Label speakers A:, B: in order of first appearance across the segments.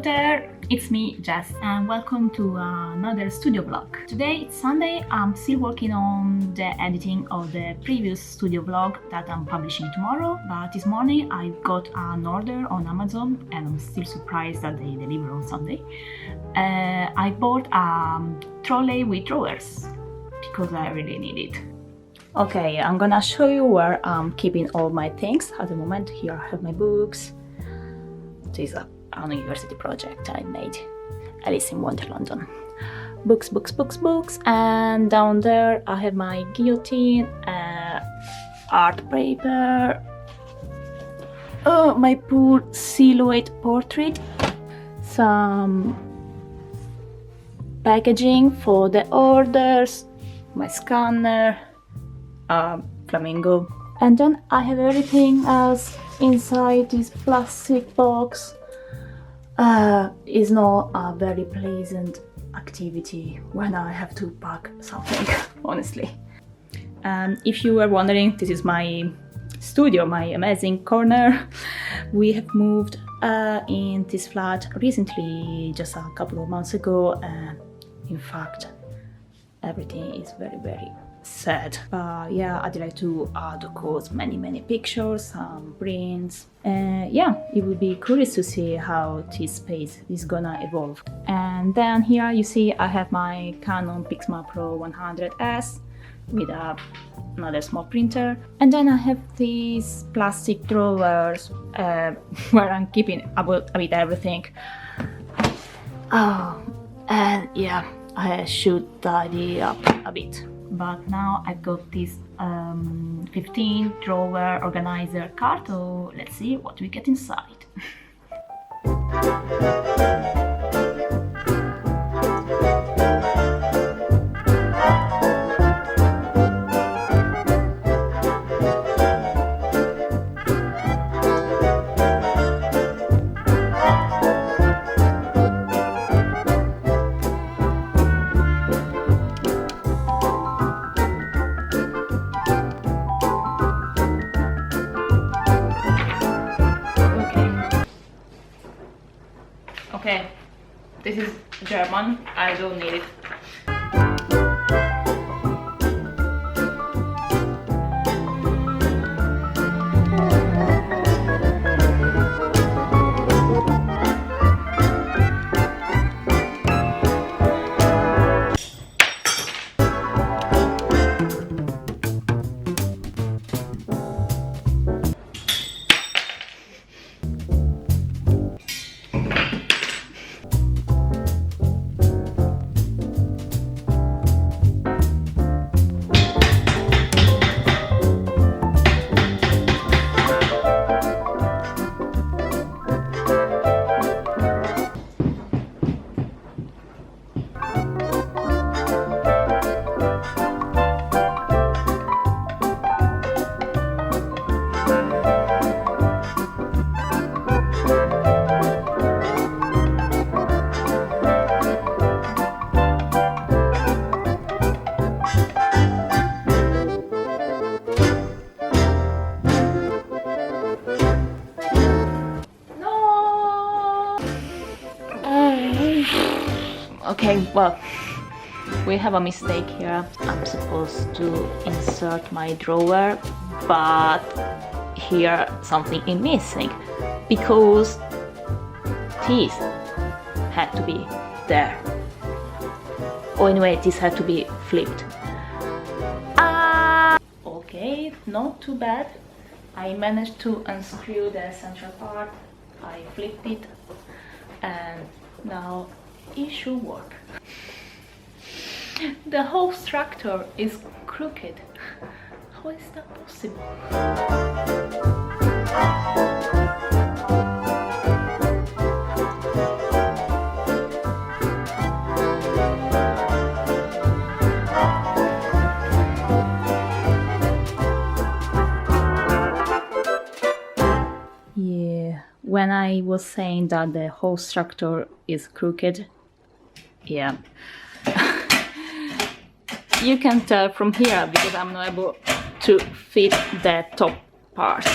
A: there, it's me, Jess, and welcome to another studio vlog. Today it's Sunday. I'm still working on the editing of the previous studio vlog that I'm publishing tomorrow, but this morning I got an order on Amazon and I'm still surprised that they deliver on Sunday. I bought a trolley with drawers because I really need it. Okay, I'm gonna show you where I'm keeping all my things at the moment. Here I have my books. This is a university project I made, Alice in Wonderland. Books, books, books, books, and down there I have my guillotine, art paper, my poor silhouette portrait, some packaging for the orders, my scanner, flamingo, and then I have everything else inside this plastic box. It's not a very pleasant activity when I have to pack something, honestly. If you were wondering, this is my studio, my amazing corner. We have moved in this flat recently, just a couple of months ago, and in fact everything is very, very sad. Yeah, I'd like to add, of course, many pictures, some prints. Yeah, it would be curious to see how this space is gonna evolve. And then here you see I have my Canon Pixma Pro 100S with another small printer. And then I have these plastic drawers where I'm keeping a bit everything. Oh, and yeah, I should tidy up a bit. But now I've got this 15 drawer organizer cart, so let's see what we get inside. Okay, this is German, I don't need it. Okay, well, we have a mistake here. I'm supposed to insert my drawer, but here something is missing because this had to be there. Oh, anyway, this had to be flipped. Okay, not too bad. I managed to unscrew the central part. I flipped it, and now it should work. The whole structure is crooked. How is that possible? Yeah, when I was saying that the whole structure is crooked, yeah. You can tell from here because I'm not able to fit the top part.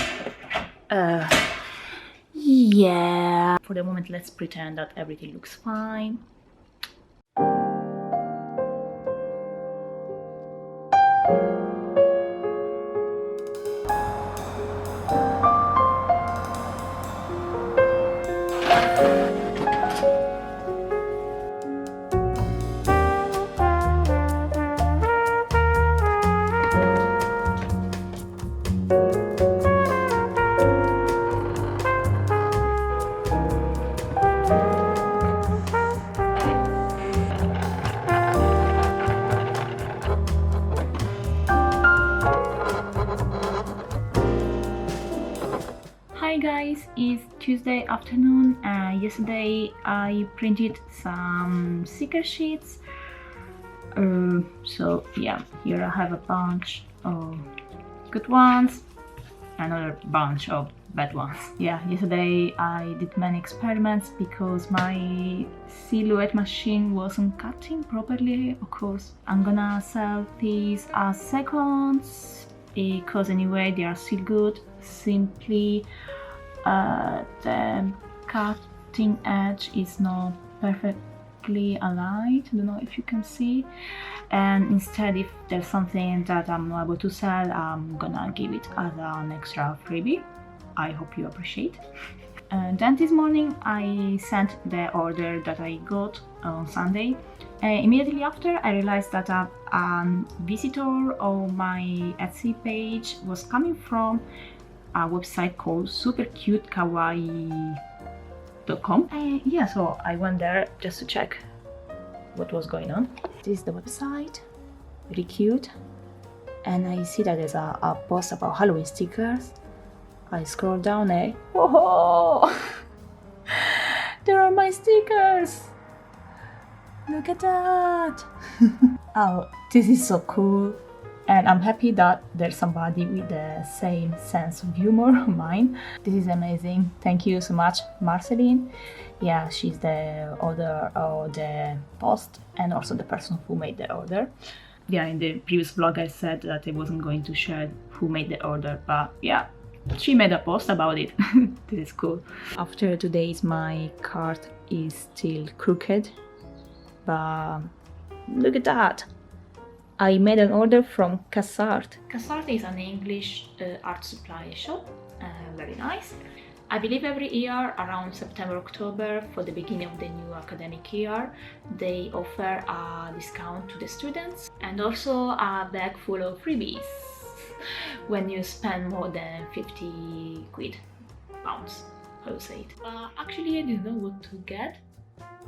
A: Yeah, for the moment let's pretend that everything looks fine. Hi guys, it's Tuesday afternoon. Yesterday I printed some sticker sheets. So yeah, here I have a bunch of good ones, another bunch of bad ones. Yeah, yesterday I did many experiments because my silhouette machine wasn't cutting properly. Of course, I'm gonna sell these as seconds because anyway they are still good. Simply the cutting edge is not perfectly aligned. I don't know if you can see, and instead if there's something that I'm not able to sell, I'm gonna give it as an extra freebie. I hope you appreciate. And then this morning I sent the order that I got on Sunday. Immediately after I realized that a visitor on my Etsy page was coming from a website called supercutekawaii.com. Yeah, so I went there just to check what was going on. This is the website, really cute, and I see that there's a post about Halloween stickers. I scroll down and whoa, there are my stickers. Look at that. Oh, this is so cool. And I'm happy that there's somebody with the same sense of humor of mine. This is amazing. Thank you so much, Marceline. Yeah, she's the author of the post and also the person who made the order. Yeah, in the previous vlog I said that I wasn't going to share who made the order, but yeah, she made a post about it. This is cool. After today's my card is still crooked, but look at that. I made an order from Cassart. Cassart is an English art supply shop, very nice. I believe every year around September, October, for the beginning of the new academic year, they offer a discount to the students and also a bag full of freebies when you spend more than 50 pounds, I would say it. Actually, I didn't know what to get.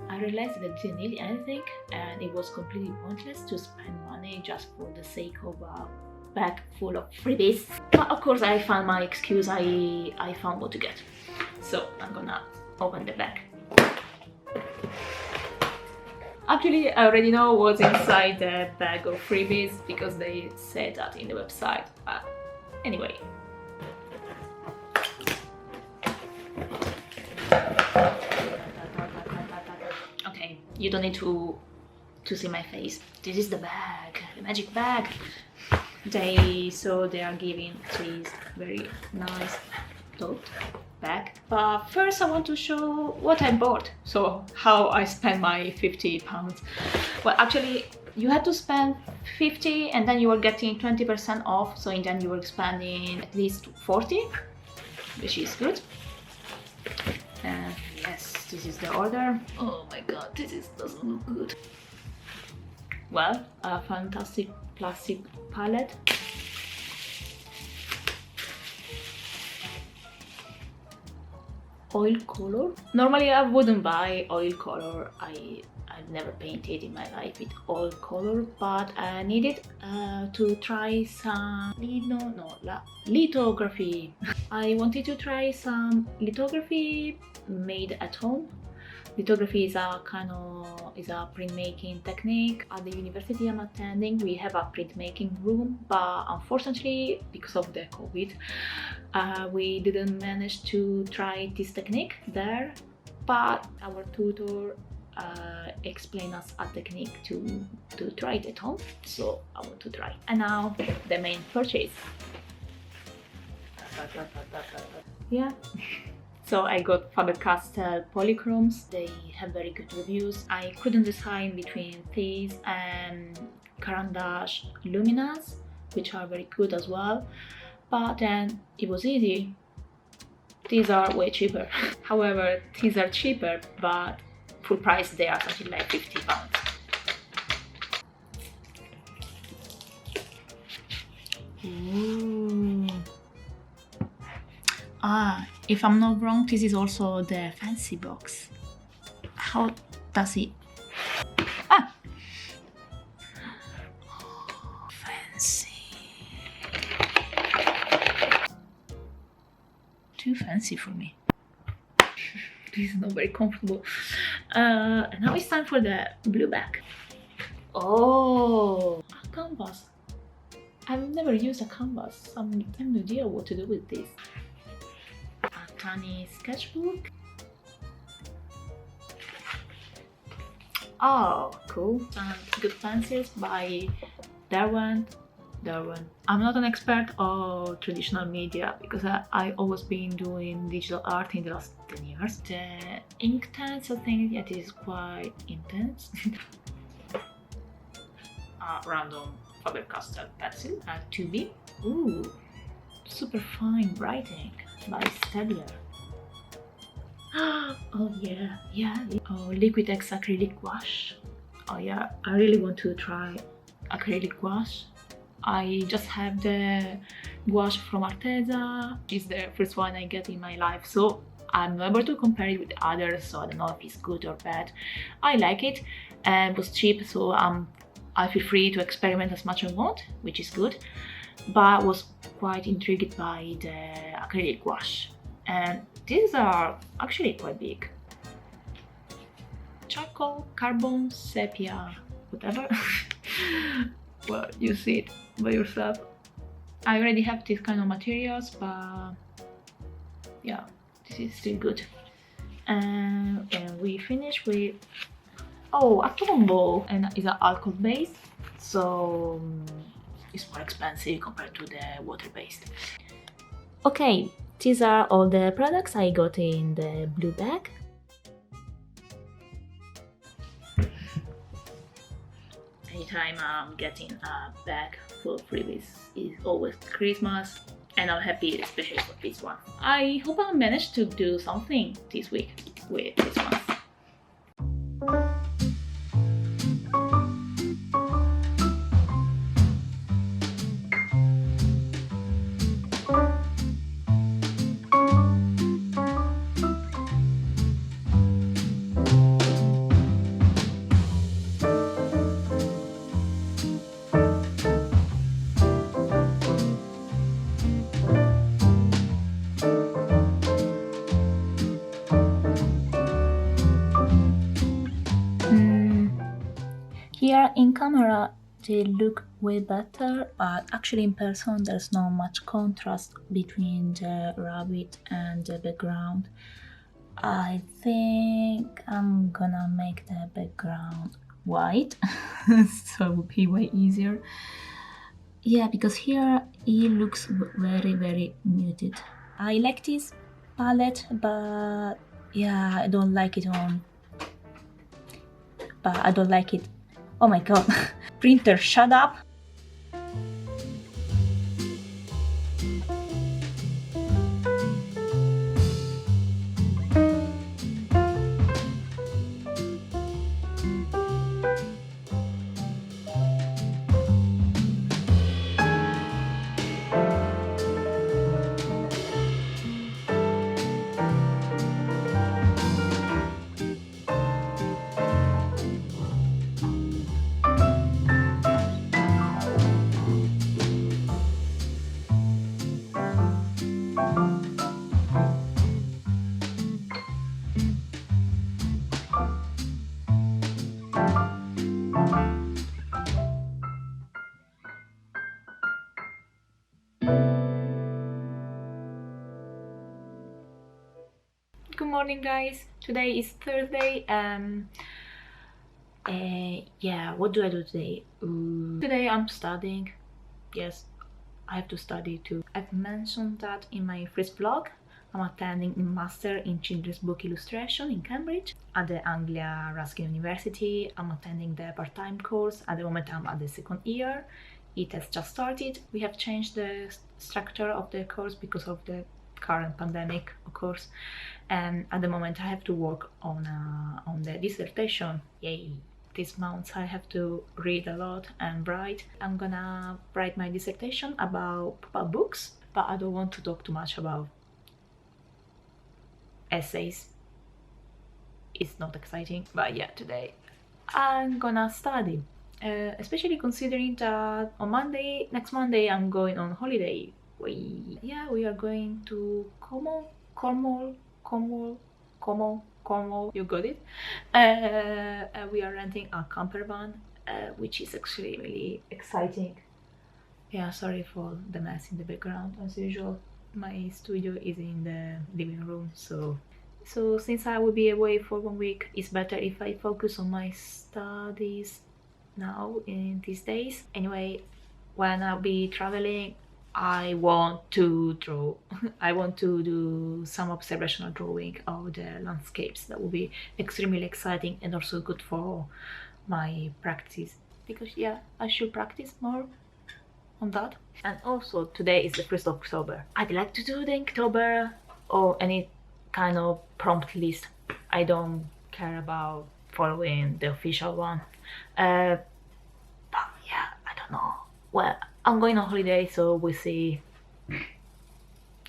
A: I realized that I didn't need anything and it was completely pointless to spend money just for the sake of a bag full of freebies. But of course I found my excuse, I found what to get. So I'm gonna open the bag. Actually, I already know what's inside the bag of freebies because they said that in the website. But anyway. Okay, you don't need to see my face. This is the bag, the magic bag. They are giving this very nice tote bag. But first I want to show what I bought. So how I spent my 50 pounds. Well, actually you had to spend 50 and then you were getting 20% off. So in the end you were spending at least 40, which is good. And yes, this is the order. Oh my god, doesn't look good. Well, a fantastic plastic palette. Oil color. Normally I wouldn't buy oil color. I've never painted in my life with oil color, but I needed to try some lithography. I wanted to try some lithography made at home. Lithography is a printmaking technique. At the university I'm attending, we have a printmaking room, but unfortunately, because of the COVID, we didn't manage to try this technique there. But our tutor explained us a technique to try it at home, so I want to try. And now the main purchase. Yeah. So I got Faber-Castell polychromes. They have very good reviews. I couldn't decide between these and Caran d'Ache luminas, which are very good as well. But then it was easy. These are way cheaper. However, these are cheaper, but full price they are something like £50. Ooh. If I'm not wrong, this is also the fancy box. How does it? Fancy. Too fancy for me. This is not very comfortable. And now it's time for the blue bag. Oh, a canvas. I've never used a canvas. I have no idea what to do with this. A tiny sketchbook. Oh, cool. And good pencils by Derwent. I'm not an expert of traditional media because I've always been doing digital art in the last 10 years. The Inktense, I think it is quite intense. Random Faber-Castell pencil at 2B. Ooh, super fine writing by Stedler. Oh yeah. Oh, Liquid X acrylic gouache. Oh yeah, I really want to try acrylic gouache. I just have the gouache from Arteza. It's the first one I get in my life, so I'm not able to compare it with others, so I don't know if it's good or bad. I like it, and it was cheap, so I feel free to experiment as much as I want, which is good. But I was quite intrigued by the acrylic gouache, and these are actually quite big. Charcoal, carbon, sepia, whatever. Well, you see it by yourself. I already have this kind of materials, but yeah, this is still good. And we finish with a combo, and it's an alcohol base, so it's more expensive compared to the water-based. Okay, these are all the products I got in the blue bag. Anytime I'm getting a bag full of freebies is always Christmas, and I'm happy especially for this one. I hope I managed to do something this week with this one. Here in camera they look way better, but actually in person there's not much contrast between the rabbit and the background. I think I'm gonna make the background white so it will be way easier. Yeah, because here it looks very muted. I like this palette, but yeah, I don't like it oh my god. Printer, shut up. Good morning, guys. Today is Thursday. Yeah, what do I do today? Today I'm studying. Yes, I have to study too. I've mentioned that in my first vlog. I'm attending a Master in Children's Book Illustration in Cambridge at the Anglia Ruskin University. I'm attending the part-time course. At the moment I'm at the second year. It has just started. We have changed the structure of the course because of the current pandemic, of course. And at the moment I have to work on the dissertation. Yay! This month I have to read a lot and write. I'm gonna write my dissertation about books, but I don't want to talk too much about essays. It's not exciting, but yeah, today I'm gonna study, especially considering that on Monday, next Monday, I'm going on holiday. We are going to Cornwall, you got it. We are renting a camper van, which is actually really exciting. Yeah, sorry for the mess in the background, as usual. My studio is in the living room, so since I will be away for 1 week, it's better if I focus on my studies now in these days. Anyway, when I'll be traveling, I want to draw. I want to do some observational drawing of the landscapes. That will be extremely exciting and also good for my practice, because yeah, I should practice more on that. And also today is the 1st of October. I'd like to do the Inktober or any kind of prompt list. I don't care about following the official one. But yeah, I don't know. Well, I'm going on holiday, so we'll see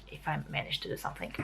A: if I manage to do something.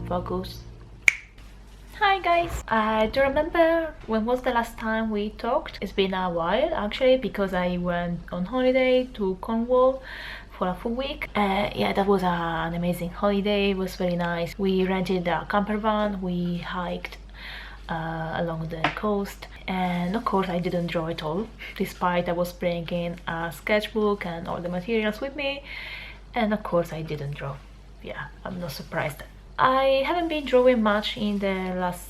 A: Focus. Hi guys, I don't remember when was the last time we talked. It's been a while actually, because I went on holiday to Cornwall for a full week. Yeah, that was an amazing holiday. It was very nice. We rented a camper van, we hiked along the coast, and of course I didn't draw at all, despite I was bringing a sketchbook and all the materials with me, and of course I didn't draw. Yeah, I'm not surprised. I haven't been drawing much in the last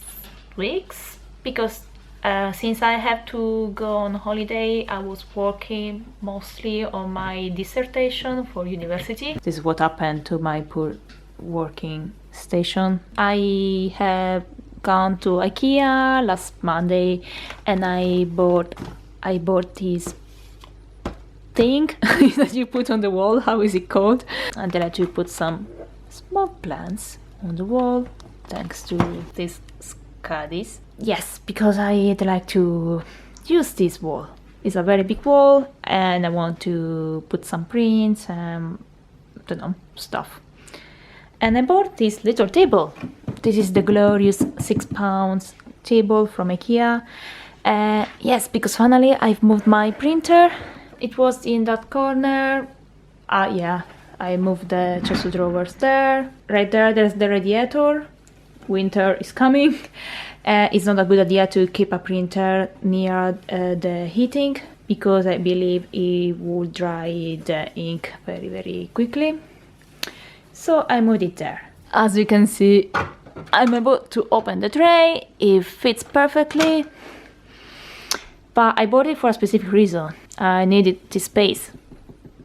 A: weeks because Since I have to go on holiday, I was working mostly on my dissertation for university. This is what happened to my poor working station. I have gone to IKEA last Monday and I bought this thing that you put on the wall. How is it called? And then I had to put some small plants on the wall thanks to this Scadis. Yes, because I'd like to use this wall. It's a very big wall and I want to put some prints and I don't know, stuff. And I bought this little table. This is the glorious £6 table from IKEA. Yes, because finally I've moved my printer. It was in that corner. Yeah, I moved the chest of drawers there. Right there, there's the radiator. Winter is coming. It's not a good idea to keep a printer near the heating because I believe it will dry the ink very, very quickly. So I moved it there. As you can see, I'm able to open the tray. It fits perfectly. But I bought it for a specific reason. I needed this space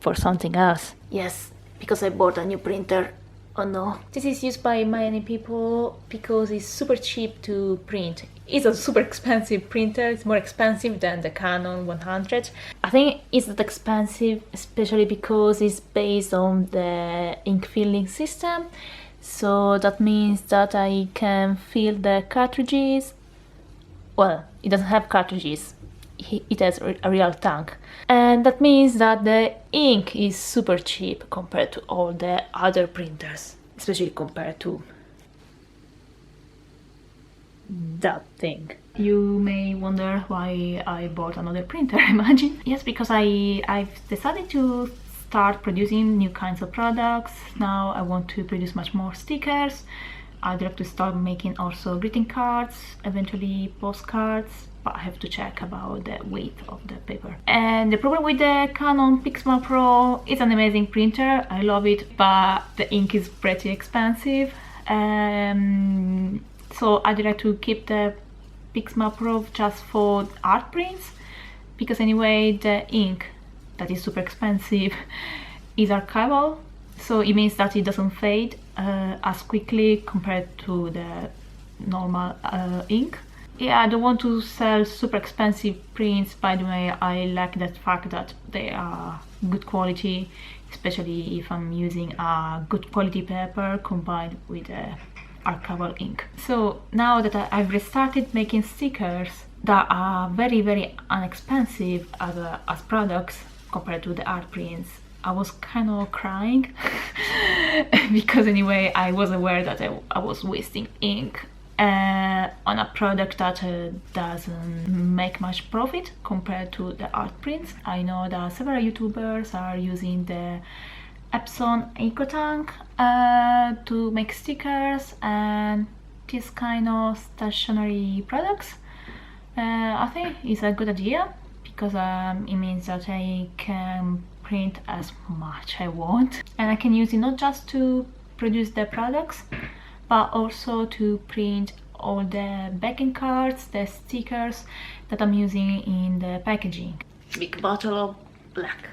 A: for something else. Yes, because I bought a new printer. Oh no. This is used by many people because it's super cheap to print. It's a super expensive printer. It's more expensive than the Canon 100. I think it's not expensive, especially because it's based on the ink filling system. So that means that I can fill the cartridges. Well, it doesn't have cartridges. It has a real tank. And that means that the ink is super cheap compared to all the other printers, especially compared to that thing. You may wonder why I bought another printer, imagine. Yes, because I've decided to start producing new kinds of products. Now I want to produce much more stickers. I'd like to start making also greeting cards, eventually postcards, but I have to check about the weight of the paper. And the problem with the Canon Pixma Pro, it's an amazing printer, I love it, but the ink is pretty expensive. So I'd like to keep the Pixma Pro just for art prints, because anyway the ink, that is super expensive, is archival, so it means that it doesn't fade as quickly compared to the normal ink. Yeah, I don't want to sell super expensive prints. By the way, I like that fact that they are good quality, especially if I'm using a good quality paper combined with archival ink. So now that I've restarted making stickers that are very, very inexpensive as products compared to the art prints, I was kind of crying because anyway I was aware that I was wasting ink on a product that doesn't make much profit compared to the art prints. I know that several YouTubers are using the Epson EcoTank to make stickers and this kind of stationary products. I think it's a good idea because it means that I can print as much I want and I can use it not just to produce the products but also to print all the backing cards, the stickers that I'm using in the packaging. Big bottle of black.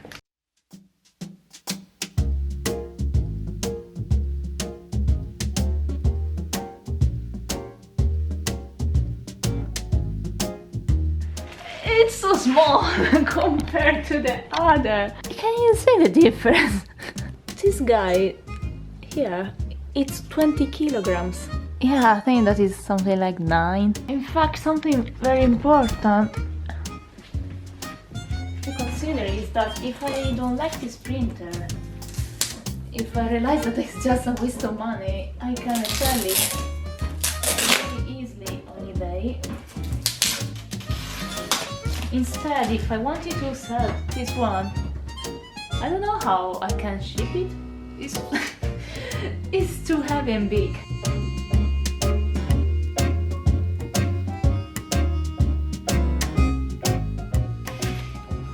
A: It's so small compared to the other. Can you see the difference? This guy here, it's 20 kilograms. Yeah, I think that is something like 9. In fact, something very important to consider is that if I don't like this printer, if I realize that it's just a waste of money, I can sell it very easily on eBay. Instead, if I wanted to sell this one, I don't know how I can ship it. It's too heavy and big.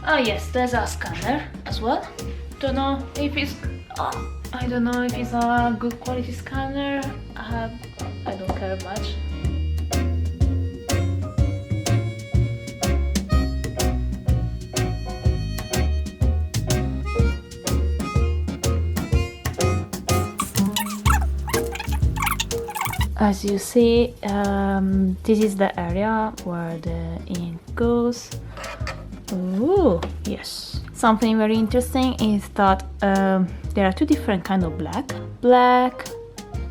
A: Oh yes, there's a scanner as well. Don't know if it's I don't know if it's a good quality scanner. I don't care much. As you see, this is the area where the ink goes. Ooh, yes. Something very interesting is that there are two different kind of black,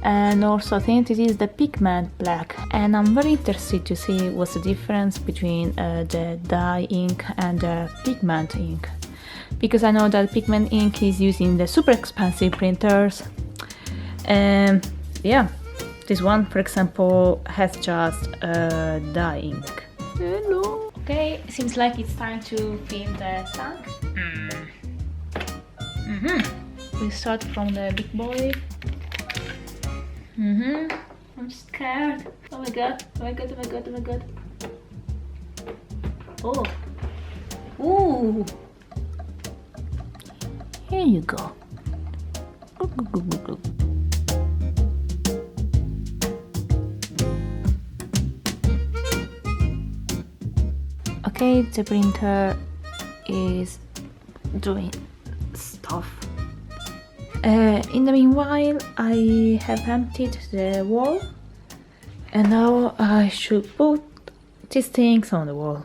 A: and also I think this is the pigment black, and I'm very interested to see what's the difference between the dye ink and the pigment ink, because I know that pigment ink is used in the super expensive printers, and yeah, this one for example has just dye ink. Hello. Okay, seems like it's time to fill the tank. We start from the big boy. I'm scared. Oh my god, oh my god, oh my god, oh my god. Oh. Ooh. Here you go. Okay, the printer is doing stuff. In the meanwhile, I have emptied the wall, and now I should put these things on the wall.